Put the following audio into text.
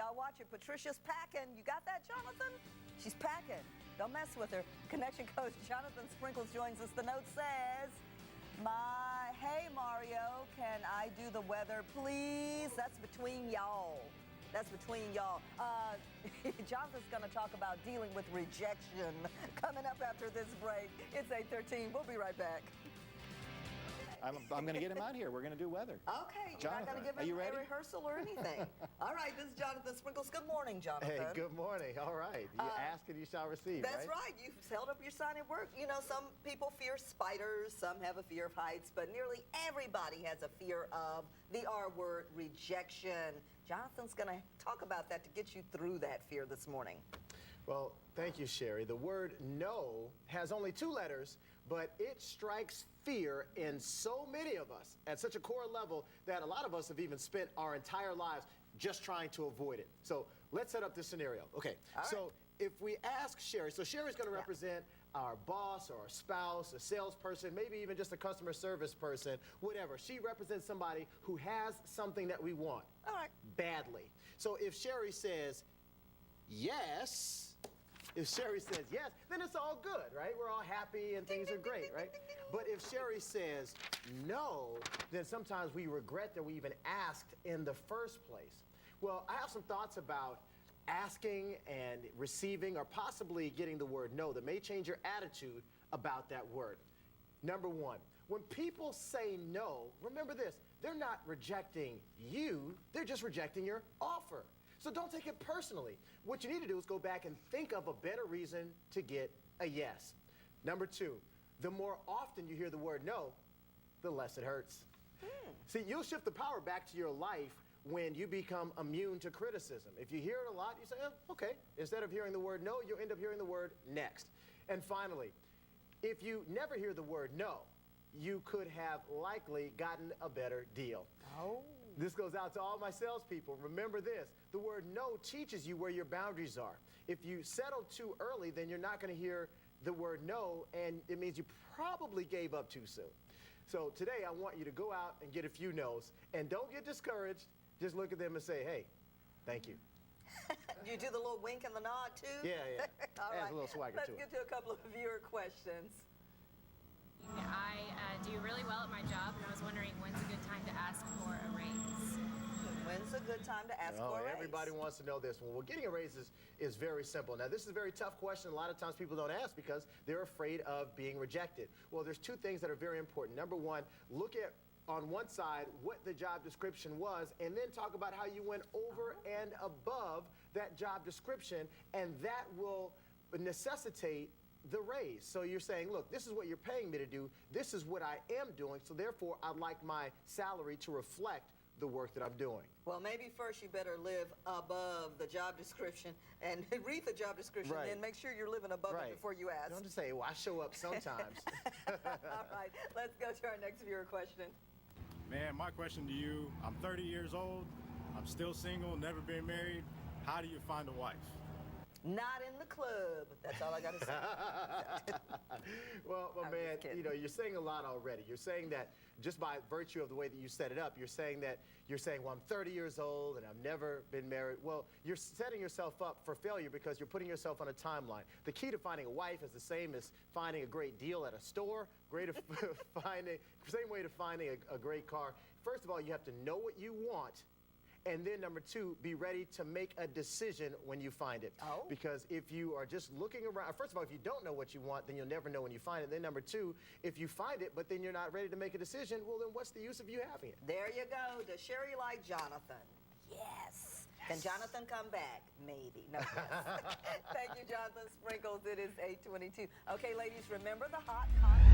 Y'all watch it. Patricia's packing. You got that, Jonathan? She's packing. Don't mess with her. Connection coach Jonathan Sprinkles joins us. The note says, hey, Mario, can I do the weather, please? That's between y'all. That's between y'all. Jonathan's going to talk about dealing with rejection coming up after this break. It's 8:13. We'll be right back. I'm going to get him out here. We're going to do weather. Okay, you're not going to give him a rehearsal or anything. All right, this is Jonathan Sprinkles. Good morning, Jonathan. Hey, good morning. All right. You ask and you shall receive, That's right. You've held up your sign at work. You know, some people fear spiders, some have a fear of heights, but nearly everybody has a fear of the R word, rejection. Jonathan's going to talk about that to get you through that fear this morning. Well, thank you, Sherry. The word no has only 2 letters, but it strikes fear in so many of us at such a core level that a lot of us have even spent our entire lives just trying to avoid it. So let's set up this scenario. Okay, so if we ask Sherry, so Sherry's going to represent our boss or our spouse, a salesperson, maybe even just a customer service person, whatever. She represents somebody who has something that we want badly. So if Sherry says yes, if Sherry says yes, then it's all good, right? We're all happy and things are great, right? But if Sherry says no, then sometimes we regret that we even asked in the first place. Well, I have some thoughts about asking and receiving or possibly getting the word no that may change your attitude about that word. Number 1, when people say no, remember this, they're not rejecting you, they're just rejecting your offer. So don't take it personally. What you need to do is go back and think of a better reason to get a yes. Number 2, the more often you hear the word no, the less it hurts. See, you'll shift the power back to your life when you become immune to criticism. If you hear it a lot, you say, oh, okay. Instead of hearing the word no, you'll end up hearing the word next. And finally, if you never hear the word no, you could have likely gotten a better deal. Oh. This goes out to all my salespeople. Remember this, the word no teaches you where your boundaries are. If you settle too early, then you're not going to hear the word no, and it means you probably gave up too soon. So today I want you to go out and get a few no's, and don't get discouraged. Just look at them and say, hey, thank you. You do the little wink and the nod too? Yeah. All Adds right. a little swagger Let's to it. get to a couple of viewer questions. I do really well at my job, and I was wondering when's a good time to ask for a raise? When's a good time to ask for a raise? Everybody wants to know this one. Well, getting a raise is very simple. Now, this is a very tough question. A lot of times people don't ask because they're afraid of being rejected. Well, there's 2 things that are very important. Number 1, look at on one side what the job description was, and then talk about how you went over and above that job description, and that will necessitate the raise. So you're saying, look, this is what you're paying me to do. This is what I am doing. So therefore, I'd like my salary to reflect the work that I'm doing. Well, maybe first you better live above the job description and read the job description and make sure you're living above it before you ask. Don't just say, well, I show up sometimes. All right, let's go to our next viewer question. Man, my question to you, I'm 30 years old, I'm still single, never been married. How do you find a wife? Not in the club. That's all I got to say. Well, man, you know, you're saying a lot already. You're saying that just by virtue of the way that you set it up, you're saying, well, I'm 30 years old and I've never been married. Well, you're setting yourself up for failure because you're putting yourself on a timeline. The key to finding a wife is the same as finding a great deal at a store, same way to finding a great car. First of all, you have to know what you want. And then number 2, be ready to make a decision when you find it. Because if you are just looking around, first of all, if you don't know what you want, then you'll never know when you find it. Then number 2, if you find it, but then you're not ready to make a decision, well, then what's the use of you having it? There you go. Does Sherry like Jonathan? Yes. Can Jonathan come back? Maybe. No. Thank you, Jonathan Sprinkles. It is 8:22. Okay, ladies, remember the hot content.